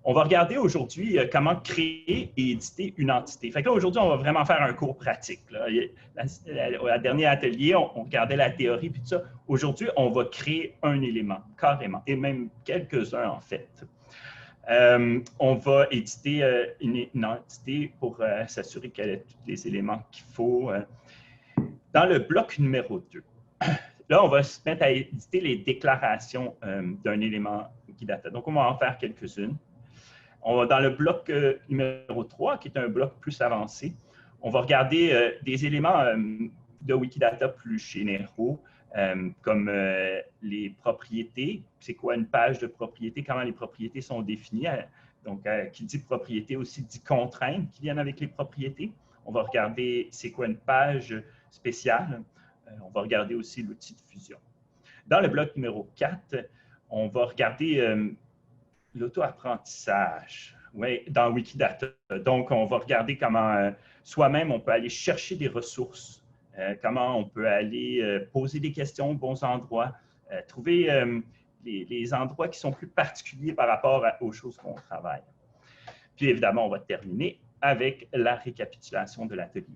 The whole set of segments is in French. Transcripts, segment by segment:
On va regarder aujourd'hui comment créer et éditer une entité. Fait que là, aujourd'hui, on va vraiment faire un cours pratique. Là. La dernier atelier, on regardait la théorie puis tout ça. Aujourd'hui, on va créer un élément, carrément, et même quelques-uns en fait. On va éditer une entité pour s'assurer qu'elle a tous les éléments qu'il faut. Dans le bloc numéro 2, là, on va se mettre à éditer les déclarations d'un élément Wikidata. Donc, on va en faire quelques-unes. On va dans le bloc numéro 3, qui est un bloc plus avancé. On va regarder des éléments de Wikidata plus généraux, comme les propriétés. C'est quoi une page de propriété? Comment les propriétés sont définies? Donc, qui dit propriété aussi dit contraintes qui viennent avec les propriétés. On va regarder c'est quoi une page spéciale. On va regarder aussi l'outil de fusion. Dans le bloc numéro 4, on va regarder l'auto-apprentissage, oui, dans Wikidata. Donc, on va regarder comment soi-même on peut aller chercher des ressources, comment on peut aller poser des questions aux bons endroits, trouver les endroits qui sont plus particuliers par rapport aux choses qu'on travaille. Puis, évidemment, on va terminer avec la récapitulation de l'atelier.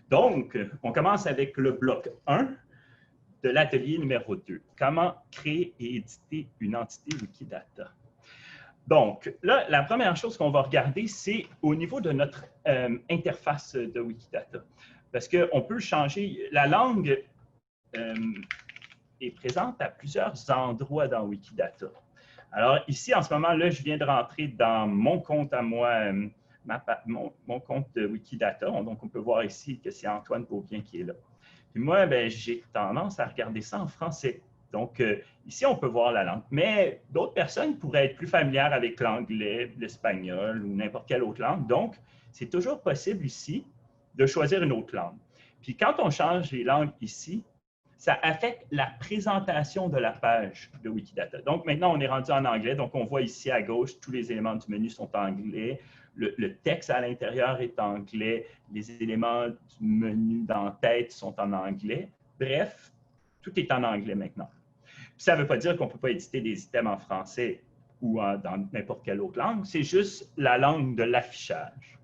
Donc, on commence avec le bloc 1 de l'atelier numéro 2. Comment créer et éditer une entité Wikidata? Donc, là, la première chose qu'on va regarder, c'est au niveau de notre interface de Wikidata. Parce qu'on peut changer, la langue est présente à plusieurs endroits dans Wikidata. Alors, ici, en ce moment, là, je viens de rentrer dans mon compte à moi, mon compte de Wikidata. Donc, on peut voir ici que c'est Antoine Beaubien qui est là. Puis moi, j'ai tendance à regarder ça en français. Donc, ici, on peut voir la langue. Mais d'autres personnes pourraient être plus familières avec l'anglais, l'espagnol ou n'importe quelle autre langue. Donc, c'est toujours possible ici de choisir une autre langue. Puis quand on change les langues ici, ça affecte la présentation de la page de Wikidata. Donc, maintenant, on est rendu en anglais. Donc, on voit ici à gauche, tous les éléments du menu sont en anglais. Le texte à l'intérieur est en anglais. Les éléments du menu d'en-tête sont en anglais. Bref, tout est en anglais maintenant. Puis ça ne veut pas dire qu'on ne peut pas éditer des items en français ou dans n'importe quelle autre langue. C'est juste la langue de l'affichage.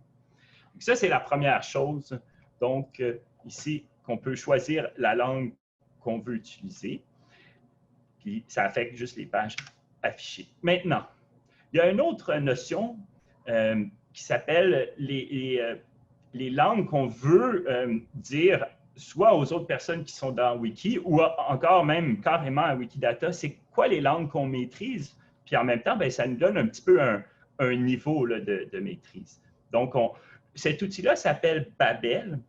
Ça, c'est la première chose. Donc, ici, qu'on peut choisir la langue qu'on veut utiliser. Puis, ça affecte juste les pages affichées. Maintenant, il y a une autre notion qui s'appelle les langues qu'on veut dire soit aux autres personnes qui sont dans Wiki ou encore même carrément à Wikidata, c'est quoi les langues qu'on maîtrise. Puis en même temps, ça nous donne un petit peu un niveau là, de maîtrise. Donc, cet outil-là s'appelle Babel.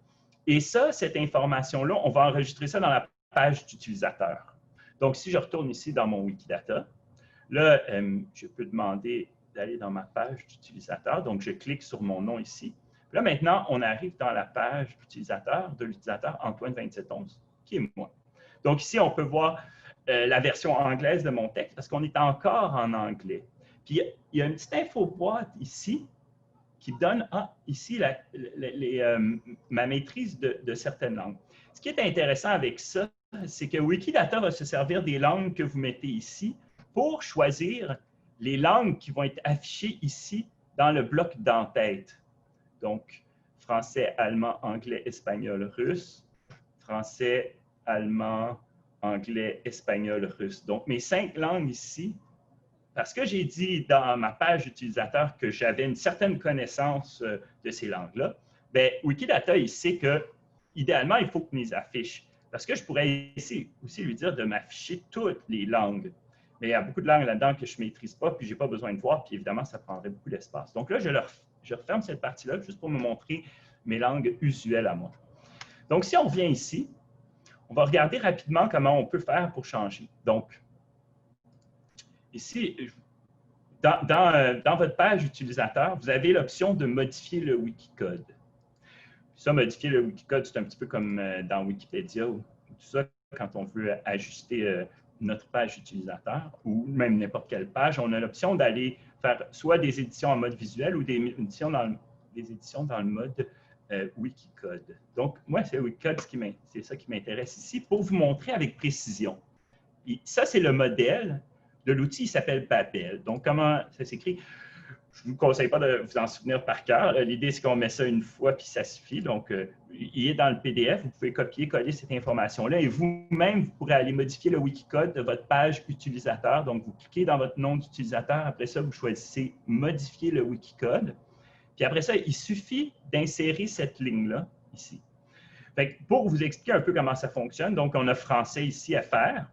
Et ça, cette information-là, on va enregistrer ça dans la page d'utilisateur. Donc, si je retourne ici dans mon Wikidata, là, je peux demander d'aller dans ma page d'utilisateur. Donc, je clique sur mon nom ici. Là, maintenant, on arrive dans la page d'utilisateur de l'utilisateur Antoine2711, qui est moi. Donc, ici, on peut voir la version anglaise de mon texte parce qu'on est encore en anglais. Puis, il y a une petite infoboîte ici qui donne, ici, ma maîtrise de certaines langues. Ce qui est intéressant avec ça, c'est que Wikidata va se servir des langues que vous mettez ici pour choisir les langues qui vont être affichées ici dans le bloc d'en-tête. Donc, français, allemand, anglais, espagnol, russe. Français, allemand, anglais, espagnol, russe. Donc, mes 5 langues ici, parce que j'ai dit dans ma page utilisateur que j'avais une certaine connaissance de ces langues-là, Wikidata, il sait que, idéalement, il faut que je les affiche. Parce que je pourrais aussi lui dire de m'afficher toutes les langues. Mais il y a beaucoup de langues là-dedans que je ne maîtrise pas, puis je n'ai pas besoin de voir, puis évidemment, ça prendrait beaucoup d'espace. Donc là, je referme cette partie-là juste pour me montrer mes langues usuelles à moi. Donc, si on revient ici, on va regarder rapidement comment on peut faire pour changer. Donc, ici, dans votre page utilisateur, vous avez l'option de modifier le Wikicode. Ça, modifier le Wikicode, c'est un petit peu comme dans Wikipédia ou tout ça, quand on veut ajuster notre page utilisateur ou même n'importe quelle page, on a l'option d'aller faire soit des éditions en mode visuel ou des éditions dans le mode Wikicode. Donc, moi, c'est Wikicode, c'est ça qui m'intéresse ici pour vous montrer avec précision. Et ça, c'est le modèle de l'outil, il s'appelle Babel. Donc, comment ça s'écrit? je ne vous conseille pas de vous en souvenir par cœur. L'idée, c'est qu'on met ça une fois, puis ça suffit. Donc, il est dans le PDF. Vous pouvez copier-coller cette information-là. Et vous-même, vous pourrez aller modifier le Wikicode de votre page utilisateur. Donc, vous cliquez dans votre nom d'utilisateur. Après ça, vous choisissez « Modifier le Wikicode ». Puis après ça, il suffit d'insérer cette ligne-là, ici. Fait que pour vous expliquer un peu comment ça fonctionne, donc, on a français ici à faire.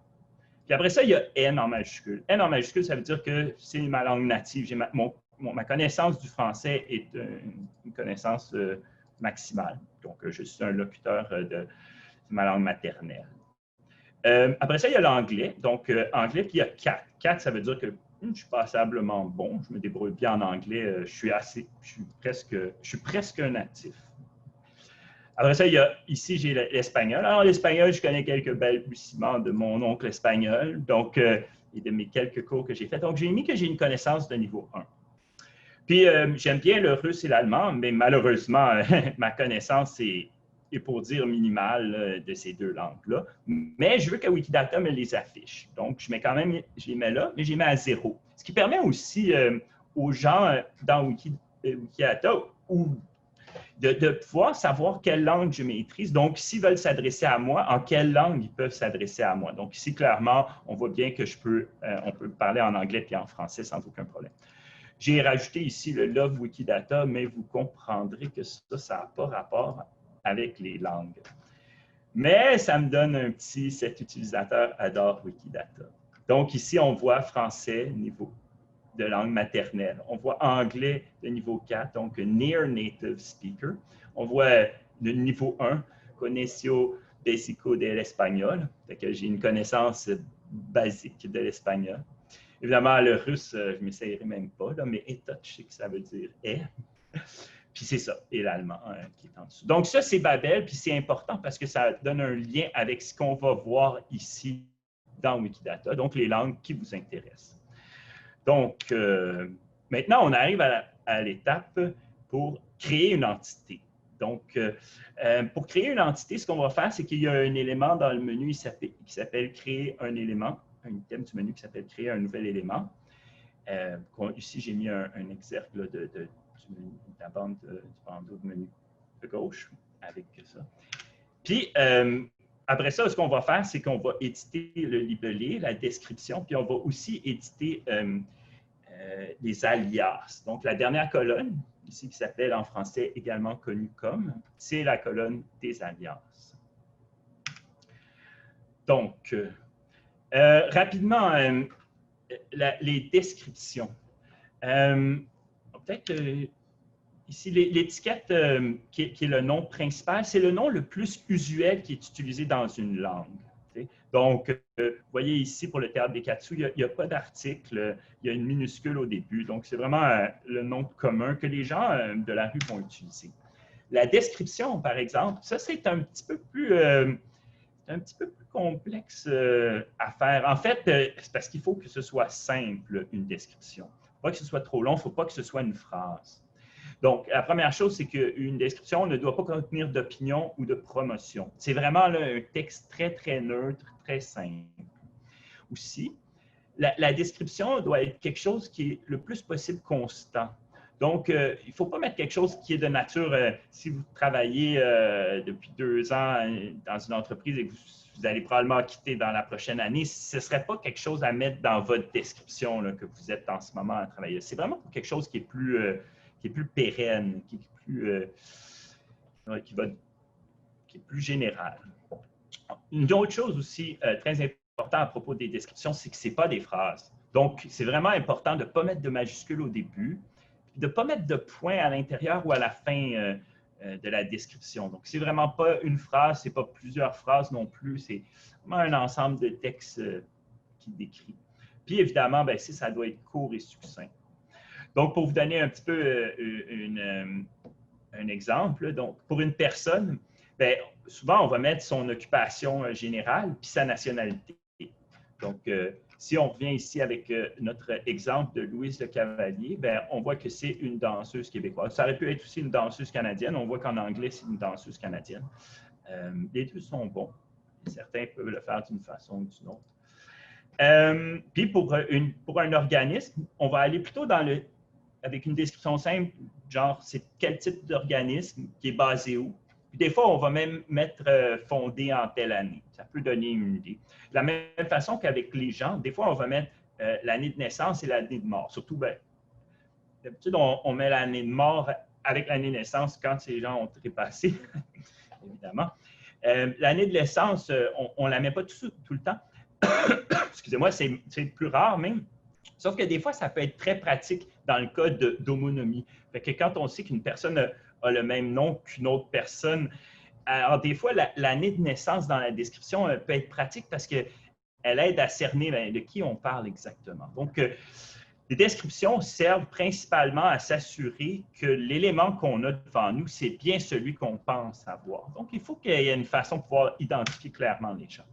Puis après ça, il y a N en majuscule. N en majuscule, ça veut dire que c'est ma langue native. J'ai ma connaissance du français est une connaissance maximale. Donc, je suis un locuteur de ma langue maternelle. Après ça, il y a l'anglais. Donc, anglais, puis il y a 4. 4, ça veut dire que je suis passablement bon. Je me débrouille bien en anglais. Je suis presque un natif. Après ça, ici, j'ai l'espagnol. Alors, l'espagnol, je connais quelques balbutiements de mon oncle espagnol, donc, et de mes quelques cours que j'ai faits. Donc, j'ai mis que j'ai une connaissance de niveau 1. Puis, j'aime bien le russe et l'allemand, mais malheureusement, ma connaissance est pour dire minimale de ces deux langues-là. Mais je veux que Wikidata me les affiche. Donc, je les mets là, mais je les mets à 0. Ce qui permet aussi aux gens dans Wikidata de pouvoir savoir quelle langue je maîtrise. Donc, s'ils veulent s'adresser à moi, en quelle langue ils peuvent s'adresser à moi. Donc, ici, clairement, on voit bien que on peut parler en anglais puis en français sans aucun problème. J'ai rajouté ici le Love Wikidata, mais vous comprendrez que ça n'a pas rapport avec les langues. Mais ça me donne cet utilisateur adore Wikidata. Donc, ici, on voit français, niveau de langue maternelle. On voit anglais de niveau 4, donc Near Native Speaker. On voit le niveau 1, Conecio Básico de l'Espagnol. J'ai une connaissance basique de l'espagnol. Évidemment, le russe, je ne m'essayerai même pas, là, mais état, je sais que ça veut dire « est ». Puis c'est ça, et l'allemand qui est en dessous. Donc ça, c'est Babel, puis c'est important parce que ça donne un lien avec ce qu'on va voir ici dans Wikidata, donc les langues qui vous intéressent. Donc, maintenant, on arrive à l'étape pour créer une entité. Donc, pour créer une entité, ce qu'on va faire, c'est qu'il y a un élément dans le menu qui s'appelle « Créer un élément », un item du menu qui s'appelle « Créer un nouvel élément ». Ici, j'ai mis un exergue de la bande du bandeau de menu de gauche avec ça. Puis, après ça, ce qu'on va faire, c'est qu'on va éditer le libellé, la description, puis on va aussi éditer les alias. Donc, la dernière colonne, ici, qui s'appelle en français également connue comme, c'est la colonne des alias. Donc, rapidement, les descriptions. Peut-être ici, l'étiquette qui est le nom principal, c'est le nom le plus usuel qui est utilisé dans une langue. Donc, vous voyez ici, pour le théâtre des Katsu, il n'y a pas d'article, il y a une minuscule au début. Donc, c'est vraiment le nom commun que les gens de la rue vont utiliser. La description, par exemple, ça, c'est un petit peu plus complexe à faire. En fait, c'est parce qu'il faut que ce soit simple, une description. Il ne faut pas que ce soit trop long, il ne faut pas que ce soit une phrase. Donc, la première chose, c'est qu'une description ne doit pas contenir d'opinion ou de promotion. C'est vraiment là, un texte très, très neutre, très simple. Aussi, la description doit être quelque chose qui est le plus possible constant. Donc, il ne faut pas mettre quelque chose qui est de nature, si vous travaillez depuis 2 ans dans une entreprise et que vous allez probablement quitter dans la prochaine année, ce ne serait pas quelque chose à mettre dans votre description là, que vous êtes en ce moment à travailler. C'est vraiment quelque chose qui est plus pérenne, qui est plus général. Une autre chose aussi très importante à propos des descriptions, c'est que ce n'est pas des phrases. Donc, c'est vraiment important de ne pas mettre de majuscules au début, de ne pas mettre de points à l'intérieur ou à la fin de la description. Donc, ce n'est vraiment pas une phrase, ce n'est pas plusieurs phrases non plus, c'est vraiment un ensemble de textes qui décrit. Puis, évidemment, bien, ça doit être court et succinct. Donc, pour vous donner un petit peu un exemple, donc, pour une personne, bien, souvent, on va mettre son occupation générale puis sa nationalité. Donc, si on revient ici avec notre exemple de Louise Le Cavalier, bien, on voit que c'est une danseuse québécoise. Ça aurait pu être aussi une danseuse canadienne. On voit qu'en anglais, c'est une danseuse canadienne. Les deux sont bons. Certains peuvent le faire d'une façon ou d'une autre. Puis, pour un organisme, on va aller plutôt dans le avec une description simple, genre c'est quel type d'organisme qui est basé où. Puis des fois, on va même mettre fondé en telle année. Ça peut donner une idée. De la même façon qu'avec les gens, des fois, on va mettre l'année de naissance et l'année de mort. Surtout, d'habitude, on met l'année de mort avec l'année de naissance quand ces gens ont trépassé, évidemment. L'année de naissance, on ne la met pas tout le temps. Excusez-moi, c'est plus rare même. Sauf que des fois, ça peut être très pratique dans le cas d'homonymie. Fait que quand on sait qu'une personne a le même nom qu'une autre personne, alors des fois, l'année de naissance dans la description peut être pratique parce qu'elle aide à cerner de qui on parle exactement. Donc, les descriptions servent principalement à s'assurer que l'élément qu'on a devant nous, c'est bien celui qu'on pense avoir. Donc, il faut qu'il y ait une façon de pouvoir identifier clairement les gens.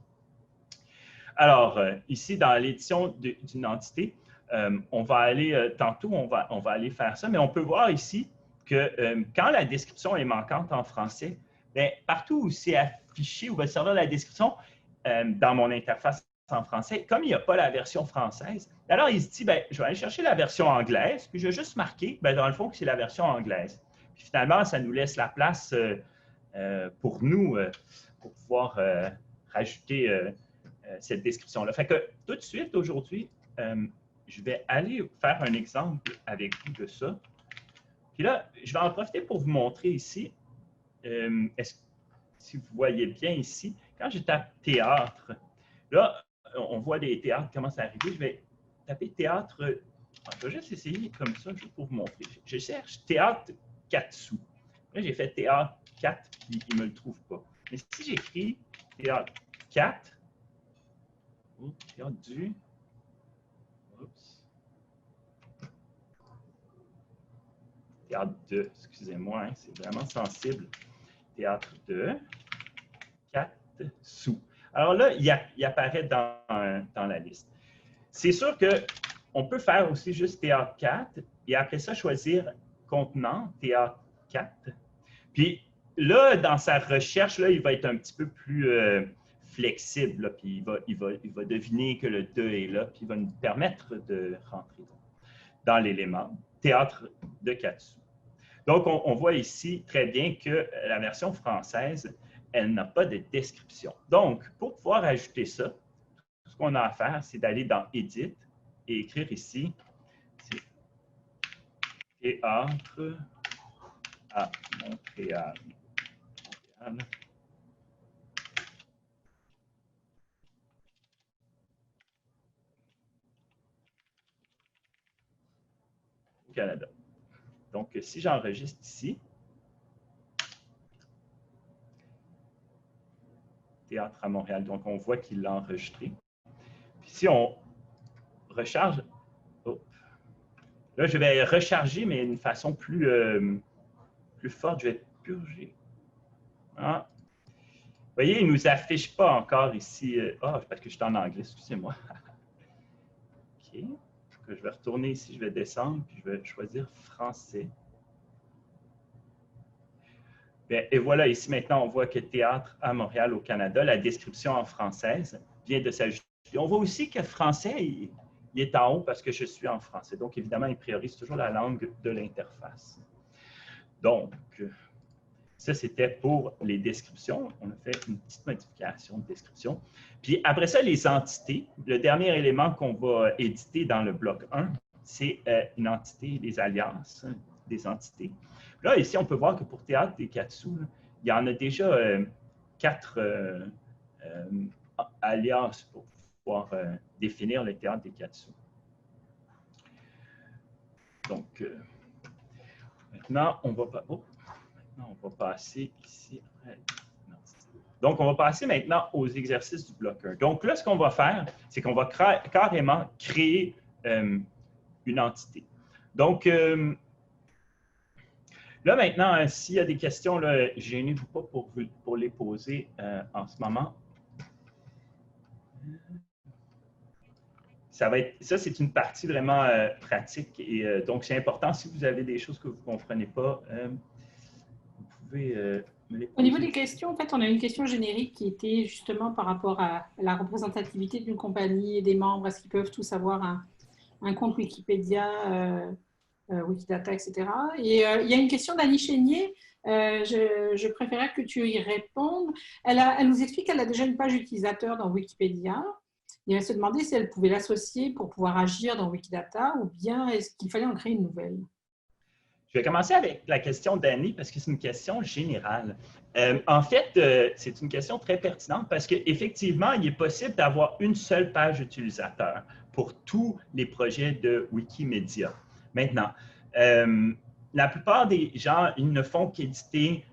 Alors, ici, dans l'édition d'une entité, on va aller, tantôt, on va aller faire ça, mais on peut voir ici que quand la description est manquante en français, bien, partout où c'est affiché, où va servir la description, dans mon interface en français, comme il n'y a pas la version française, alors il se dit, bien, je vais aller chercher la version anglaise, puis je vais juste marquer, bien, dans le fond, que c'est la version anglaise. Puis finalement, ça nous laisse la place pour nous, pour pouvoir rajouter cette description-là. Fait que tout de suite, aujourd'hui, je vais aller faire un exemple avec vous de ça. Puis là, je vais en profiter pour vous montrer ici, si vous voyez bien ici, quand je tape théâtre, là, on voit des théâtres qui commencent à arriver. Je vais taper théâtre, je vais juste essayer comme ça, juste pour vous montrer. Je cherche théâtre Katsu. Là, j'ai fait théâtre 4, puis il ne me le trouve pas. Mais si j'écris théâtre 4, théâtre du... Oups. Théâtre 2, excusez-moi, hein, c'est vraiment sensible. Théâtre 2, 4 sous. Alors là, il apparaît dans la liste. C'est sûr qu'on peut faire aussi juste théâtre 4 et après ça, choisir contenant théâtre 4. Puis là, dans sa recherche, là, il va être un petit peu plus flexible. Là, puis il va deviner que le 2 est là, puis il va nous permettre de rentrer dans l'élément théâtre de Katsu. Donc, on voit ici très bien que la version française, elle n'a pas de description. Donc, pour pouvoir ajouter ça, tout ce qu'on a à faire, c'est d'aller dans « Édite » et écrire ici « Théâtre à Montréal ». Au Canada. Donc, si j'enregistre ici, Théâtre à Montréal, donc on voit qu'il l'a enregistré. Puis si on recharge, là, je vais recharger, mais d'une façon plus forte, je vais purger. Ah. Vous voyez, il ne nous affiche pas encore ici. Parce que je suis en anglais, excusez-moi. OK. Je vais retourner ici, je vais descendre, puis je vais choisir français. Bien, et voilà, ici maintenant, on voit que Théâtre à Montréal au Canada, la description en française vient de s'ajouter. On voit aussi que français, il est en haut parce que je suis en français. Donc, évidemment, il priorise toujours la langue de l'interface. Donc, ça, c'était pour les descriptions. On a fait une petite modification de description. Puis après ça, les entités. Le dernier élément qu'on va éditer dans le bloc 1, c'est une entité, les alias des entités. Là, ici, on peut voir que pour Théâtre des Katsu, il y en a déjà 4 alias pour pouvoir définir le Théâtre des Katsu. Donc, maintenant, on va passer ici. Donc, on va passer maintenant aux exercices du bloc 1. Donc là, ce qu'on va faire, c'est qu'on va carrément créer une entité. Donc, là, maintenant, s'il y a des questions, gênez-vous pas pour les poser en ce moment. Ça, c'est une partie vraiment pratique. Et donc, c'est important. Si vous avez des choses que vous ne comprenez pas, vous pouvez me les poser. Au niveau des questions, en fait, on a une question générique qui était justement par rapport à la représentativité d'une compagnie et des membres. Est-ce qu'ils peuvent tous avoir un compte Wikipédia Wikidata, etc. Et il y a une question d'Annie Chénier. Je préférais que tu y répondes. Elle nous explique qu'elle a déjà une page utilisateur dans Wikipédia. Et elle se demandait si elle pouvait l'associer pour pouvoir agir dans Wikidata ou bien est-ce qu'il fallait en créer une nouvelle. Je vais commencer avec la question d'Annie parce que c'est une question générale. En fait, c'est une question très pertinente parce qu'effectivement, il est possible d'avoir une seule page utilisateur pour tous les projets de Wikimedia. Maintenant, la plupart des gens, ils ne font qu'éditer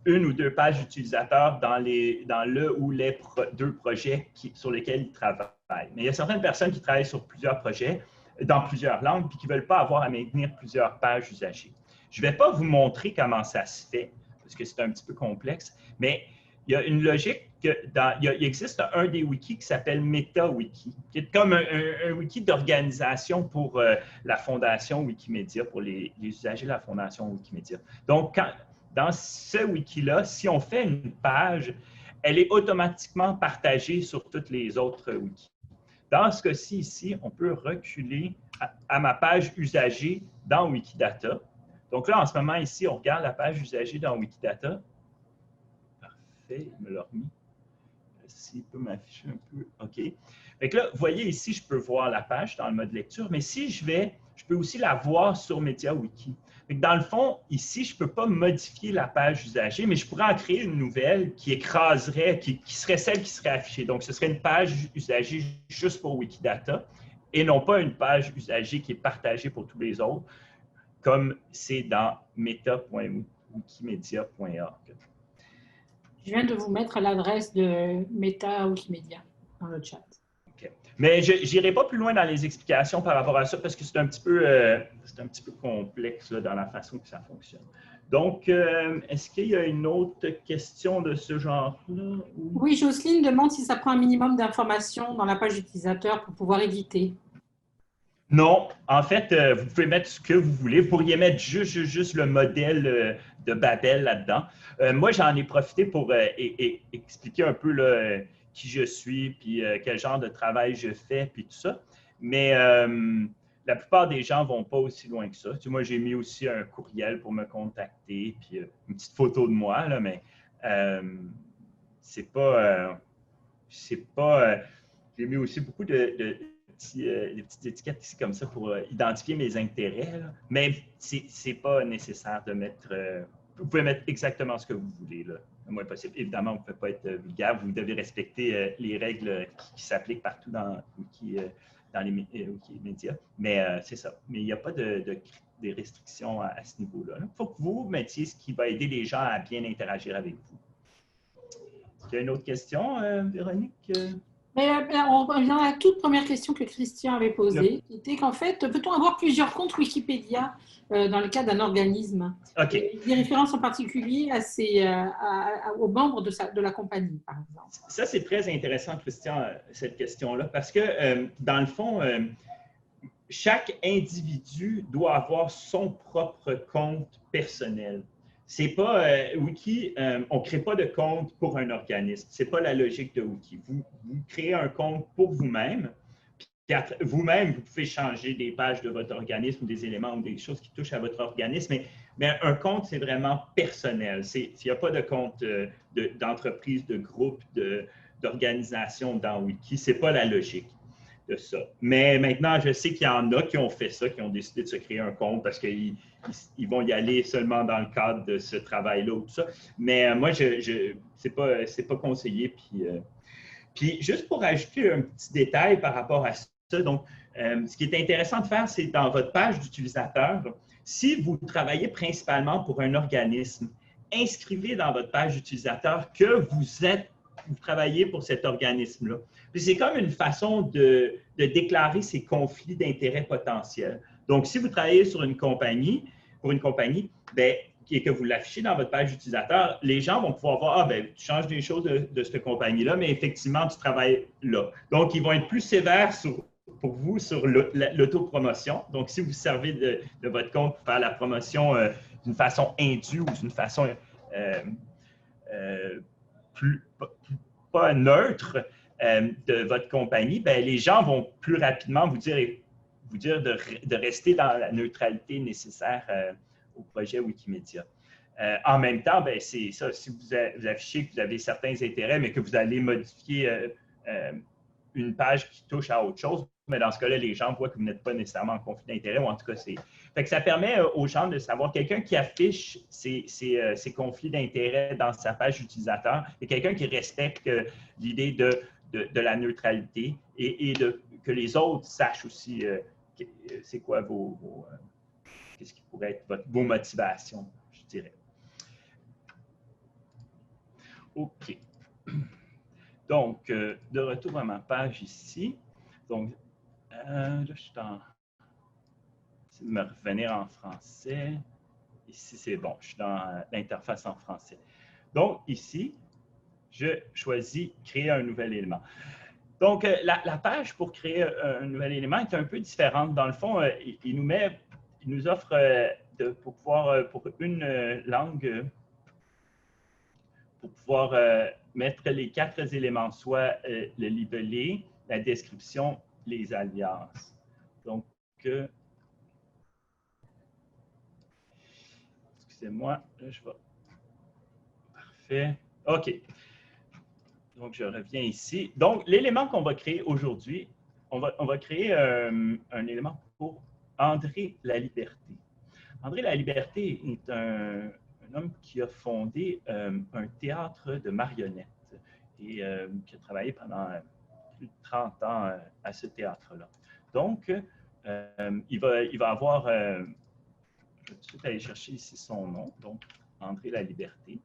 une ou deux pages utilisateurs dans le ou les deux projets sur lesquels ils travaillent. Mais il y a certaines personnes qui travaillent sur plusieurs projets dans plusieurs langues puis qui ne veulent pas avoir à maintenir plusieurs pages usagées. Je ne vais pas vous montrer comment ça se fait parce que c'est un petit peu complexe, mais il y a une logique il existe un des wikis qui s'appelle MetaWiki, qui est comme un wiki d'organisation pour la fondation Wikimedia, pour les usagers de la fondation Wikimedia. Donc, dans ce wiki-là, si on fait une page, elle est automatiquement partagée sur toutes les autres wikis. Dans ce cas-ci, ici, on peut reculer à ma page usagée dans Wikidata. Donc là, en ce moment, ici, on regarde la page usagée dans Wikidata. Parfait, il me l'a remis. S'il peut m'afficher un peu. OK. Fait que là, vous voyez ici, je peux voir la page dans le mode lecture, mais si je peux aussi la voir sur MediaWiki. Dans le fond, ici, je ne peux pas modifier la page usagée, mais je pourrais en créer une nouvelle qui écraserait, qui serait celle qui serait affichée. Donc, ce serait une page usagée juste pour Wikidata et non pas une page usagée qui est partagée pour tous les autres, comme c'est dans meta.wikimedia.org. Je viens de vous mettre l'adresse de Meta Wikimedia dans le chat. Okay. Mais je n'irai pas plus loin dans les explications par rapport à ça parce que c'est un petit peu complexe là, dans la façon que ça fonctionne. Donc, est-ce qu'il y a une autre question de ce genre-là? Oui, Jocelyne demande si ça prend un minimum d'informations dans la page utilisateur pour pouvoir éditer. Non, en fait, vous pouvez mettre ce que vous voulez. Vous pourriez mettre juste le modèle de Babel là-dedans. Moi, j'en ai profité pour expliquer un peu là, qui je suis, puis quel genre de travail je fais, puis tout ça. Mais la plupart des gens ne vont pas aussi loin que ça. Tu sais, moi, j'ai mis aussi un courriel pour me contacter, puis une petite photo de moi, là, mais c'est pas... j'ai mis aussi beaucoup des petites étiquettes ici comme ça pour identifier mes intérêts, là. Mais ce n'est pas nécessaire de mettre... vous pouvez mettre exactement ce que vous voulez, là, le moins possible. Évidemment, vous ne pouvez pas être vulgaire. Vous devez respecter les règles qui s'appliquent partout dans les Wikimedias. Mais c'est ça. Mais il n'y a pas des restrictions à ce niveau-là. Il faut que vous mettiez ce qui va aider les gens à bien interagir avec vous. Est-ce qu'il y a une autre question, Véronique? Mais on revient à la toute première question que Christian avait posée, qui était qu'en fait, peut-on avoir plusieurs comptes Wikipédia dans le cas d'un organisme? Okay. Des références en particulier aux membres de la compagnie, par exemple. Ça, c'est très intéressant, Christian, cette question-là, parce que, dans le fond, chaque individu doit avoir son propre compte personnel. C'est pas Wiki, on ne crée pas de compte pour un organisme. Ce n'est pas la logique de Wiki. Vous créez un compte pour vous-même. Vous-même, vous pouvez changer des pages de votre organisme ou des éléments ou des choses qui touchent à votre organisme, mais un compte, c'est vraiment personnel. Il n'y a pas de compte d'entreprise, de groupe, d'organisation dans Wiki. Ce n'est pas la logique de ça. Mais maintenant, je sais qu'il y en a qui ont fait ça, qui ont décidé de se créer un compte parce qu'ils vont y aller seulement dans le cadre de ce travail-là ou tout ça. Mais moi, c'est pas conseillé. Puis, juste pour ajouter un petit détail par rapport à ça, donc, ce qui est intéressant de faire, c'est dans votre page d'utilisateur, si vous travaillez principalement pour un organisme, inscrivez dans votre page d'utilisateur que vous travaillez pour cet organisme-là. Puis c'est comme une façon de déclarer ces conflits d'intérêts potentiels. Donc, si vous travaillez pour une compagnie, bien, et que vous l'affichez dans votre page utilisateur, les gens vont pouvoir voir, ah, bien, tu changes des choses de cette compagnie-là, mais effectivement, tu travailles là. Donc, ils vont être plus sévères pour vous sur l'autopromotion. Donc, si vous servez de votre compte pour faire la promotion d'une façon indue ou d'une façon pas neutre de votre compagnie, bien, les gens vont plus rapidement vous dire vous dire de rester dans la neutralité nécessaire au projet Wikimedia. En même temps, ben, c'est ça, si vous affichez que vous avez certains intérêts, mais que vous allez modifier une page qui touche à autre chose, mais dans ce cas-là, les gens voient que vous n'êtes pas nécessairement en conflit d'intérêt, ou en tout cas, fait que ça permet aux gens de savoir quelqu'un qui affiche ses conflits d'intérêt dans sa page utilisateur et quelqu'un qui respecte l'idée de la neutralité et que les autres sachent aussi c'est quoi qu'est-ce qui pourrait être vos motivations, je dirais. OK. Donc, de retour à ma page ici. Donc, là, je suis en... J'essaie de me revenir en français. Ici, c'est bon. Je suis dans l'interface en français. Donc, ici, je choisis « Créer un nouvel élément ». Donc, la page pour créer un nouvel élément est un peu différente. Dans le fond, il nous offre pour pouvoir, pour une langue, pour pouvoir mettre les 4 éléments, soit le libellé, la description, les alias. Donc, excusez-moi, là, je vais... Parfait. OK. Donc, je reviens ici. Donc, l'élément qu'on va créer aujourd'hui, on va créer un élément pour André Laliberté. André Laliberté est un homme qui a fondé un théâtre de marionnettes et qui a travaillé pendant plus de 30 ans à ce théâtre-là. Donc, il va avoir, je vais tout de suite aller chercher ici son nom, donc André Laliberté.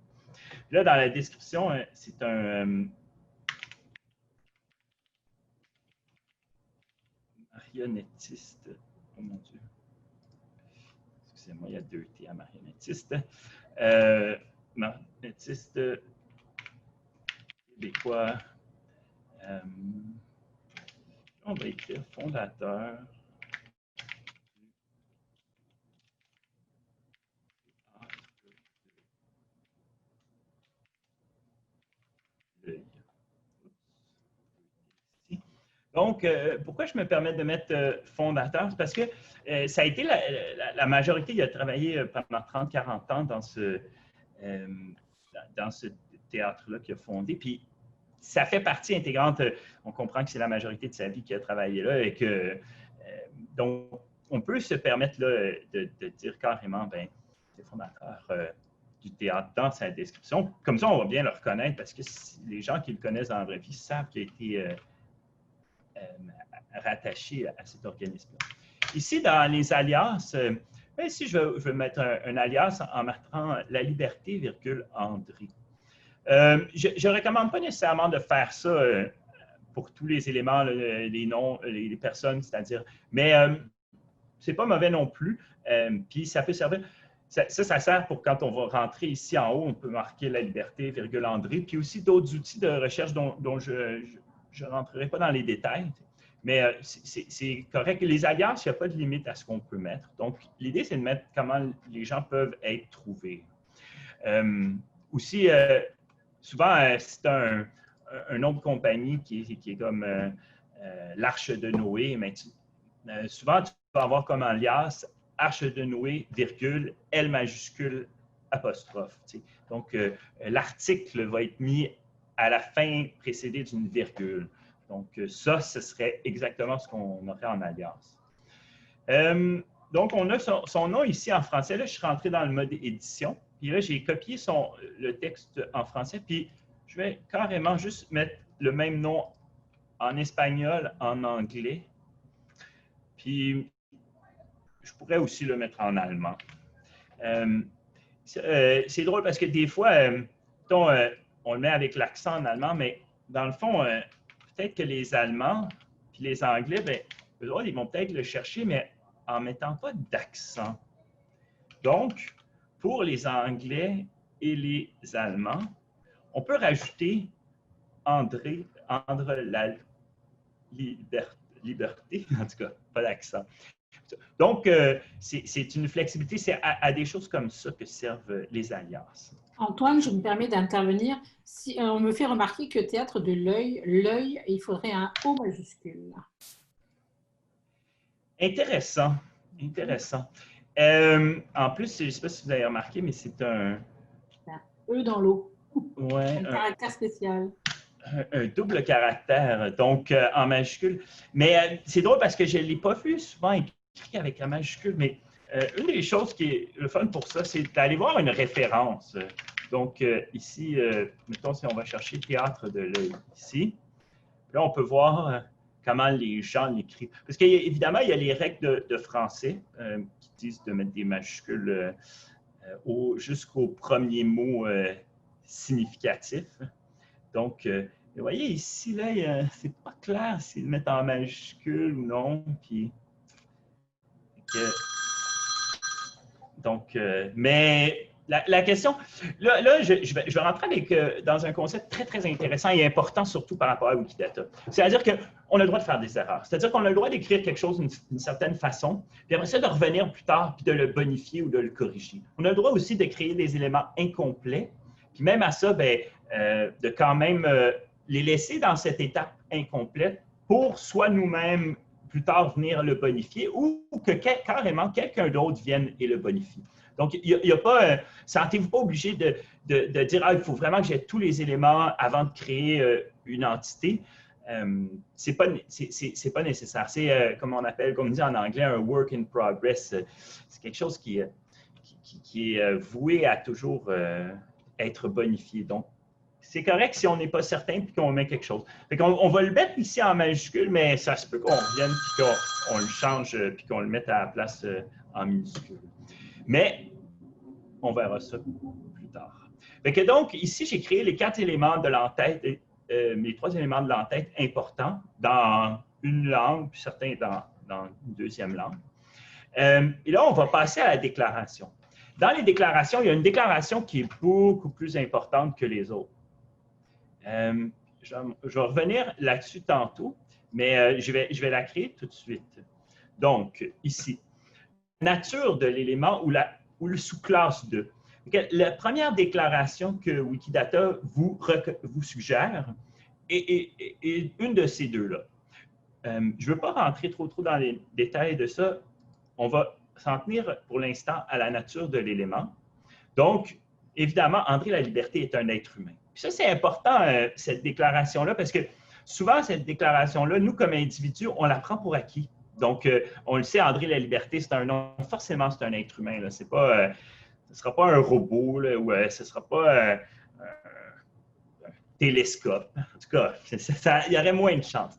Là, dans la description, c'est un marionnettiste. Oh mon Dieu. Excusez-moi, il y a 2 T à marionnettiste. Marionnettiste québécois. On va écrire fondateur. Donc, pourquoi je me permets de mettre fondateur? C'est parce que ça a été la majorité, il a travaillé pendant 30-40 ans dans ce théâtre-là qu'il a fondé. Puis, ça fait partie intégrante, on comprend que c'est la majorité de sa vie qu'il a travaillé là et que, donc, on peut se permettre là, de dire carrément, ben, c'est fondateur du théâtre dans sa description. Comme ça, on va bien le reconnaître parce que les gens qui le connaissent dans la vraie vie savent qu'il a été rattaché à cet organisme-là. Ici, dans les alias, ici, je vais mettre un alias en marquant la liberté, virgule, André. Je ne recommande pas nécessairement de faire ça pour tous les éléments, les noms, les personnes, c'est-à-dire, mais ce n'est pas mauvais non plus. Puis ça peut servir, ça sert pour quand on va rentrer ici en haut, on peut marquer la liberté, virgule, André, puis aussi d'autres outils de recherche dont je ne rentrerai pas dans les détails, mais c'est correct. Les alias, il n'y a pas de limite à ce qu'on peut mettre. Donc, l'idée, c'est de mettre comment les gens peuvent être trouvés. Aussi, souvent, c'est un nom de compagnie qui est comme l'Arche de Noé, mais souvent, tu vas avoir comme alias Arche de Noé, virgule, L majuscule, apostrophe. Donc, l'article va être mis à la fin précédé d'une virgule. Donc, ça, ce serait exactement ce qu'on aurait en alias. Donc, on a son nom ici en français. Là, je suis rentré dans le mode édition. Puis là, j'ai copié le texte en français. Puis, je vais carrément juste mettre le même nom en espagnol, en anglais. Puis, je pourrais aussi le mettre en allemand. C'est drôle parce que des fois, on le met avec l'accent en allemand, mais dans le fond, peut-être que les Allemands puis les Anglais, bien, eux autres, ils vont peut-être le chercher, mais en ne mettant pas d'accent. Donc, pour les Anglais et les Allemands, on peut rajouter André la liberté, en tout cas, pas d'accent. Donc, c'est une flexibilité, c'est à des choses comme ça que servent les alias. Antoine, je me permets d'intervenir. Si, on me fait remarquer que théâtre de l'œil, il faudrait un O majuscule. Intéressant. Intéressant. En plus, je ne sais pas si vous avez remarqué, mais c'est un... E dans l'eau. Ouais, Un caractère spécial. Un double caractère, donc en majuscule. Mais c'est drôle parce que je ne l'ai pas vu souvent écrit avec un majuscule, mais une des choses qui est le fun pour ça, c'est d'aller voir une référence. Donc ici, mettons si on va chercher Théâtre de l'œil ici, là on peut voir comment les gens l'écrivent. Parce qu'évidemment, il y a les règles de français qui disent de mettre des majuscules jusqu'au premier mot significatif. Donc, vous voyez ici, là, c'est pas clair s'ils le mettent en majuscule ou non. Puis, donc, mais la question, là je vais rentrer dans un concept très, très intéressant et important, surtout par rapport à Wikidata. C'est-à-dire qu'on a le droit de faire des erreurs. C'est-à-dire qu'on a le droit d'écrire quelque chose d'une certaine façon, puis après ça, de revenir plus tard, puis de le bonifier ou de le corriger. On a le droit aussi de créer des éléments incomplets, puis même à ça, bien, de quand même les laisser dans cette étape incomplète pour soit nous-mêmes plus tard venir le bonifier ou que carrément quelqu'un d'autre vienne et le bonifie. Donc, il n'y a pas, sentez-vous pas obligé de dire, ah, il faut vraiment que j'ai tous les éléments avant de créer une entité. C'est pas nécessaire. C'est, comme on appelle, comme on dit en anglais, un work in progress. C'est quelque chose qui est voué à toujours être bonifié. Donc, c'est correct si on n'est pas certain puis qu'on met quelque chose. On va le mettre ici en majuscule, mais ça se peut qu'on revienne puis qu'on le change puis qu'on le mette à la place en minuscule. Mais on verra ça plus tard. Donc, ici, j'ai créé les 4 éléments de l'entête, les 3 éléments de l'entête importants dans une langue, puis certains dans une deuxième langue. Et là, on va passer à la déclaration. Dans les déclarations, il y a une déclaration qui est beaucoup plus importante que les autres. Je vais revenir là-dessus tantôt, mais je vais la créer tout de suite. Donc, ici, nature de l'élément ou le sous-classe de. La première déclaration que Wikidata vous suggère est une de ces deux-là. Je ne veux pas rentrer trop dans les détails de ça. On va s'en tenir pour l'instant à la nature de l'élément. Donc, évidemment, André Laliberté est un être humain. Puis ça, c'est important, cette déclaration-là, parce que souvent, cette déclaration-là, nous, comme individus, on la prend pour acquis. Donc, on le sait, André Laliberté, c'est un nom, forcément, c'est un être humain. Ce ne sera pas un robot, là, ou ce ne sera pas un télescope. En tout cas, il y aurait moins de chance.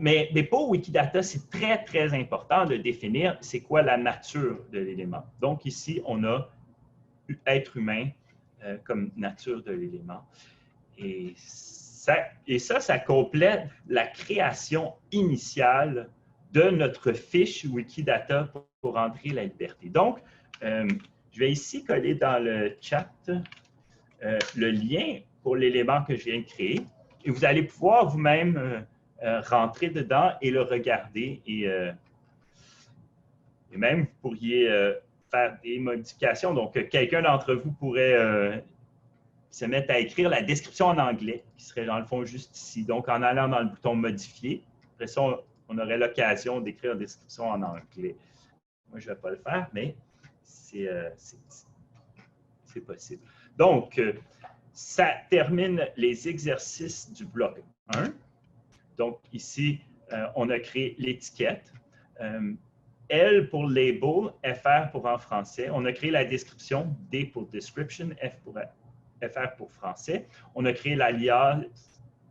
Mais pour Wikidata, c'est très, très important de définir c'est quoi la nature de l'élément. Donc, ici, on a être humain comme nature de l'élément. Et ça complète la création initiale de notre fiche Wikidata pour André Laliberté. Donc, je vais ici coller dans le chat le lien pour l'élément que je viens de créer. Et vous allez pouvoir vous-même rentrer dedans et le regarder. Et même, vous pourriez faire des modifications. Donc, quelqu'un d'entre vous pourrait se mettre à écrire la description en anglais, qui serait dans le fond juste ici. Donc, en allant dans le bouton « Modifier », après ça, on aurait l'occasion d'écrire la description en anglais. Moi, je ne vais pas le faire, mais c'est possible. Donc, ça termine les exercices du bloc 1. Donc, ici, on a créé l'étiquette. L pour label, FR pour en français. On a créé la description, D pour description, FR pour français. On a créé l'alias,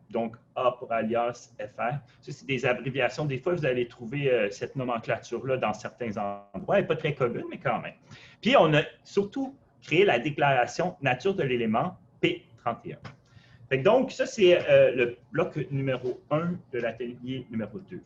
donc A pour alias, FR. Ça, c'est des abréviations. Des fois, vous allez trouver cette nomenclature-là dans certains endroits. Elle n'est pas très commune, mais quand même. Puis, on a surtout créé la déclaration nature de l'élément P31. Donc, ça, c'est le bloc numéro 1 de l'atelier numéro 2.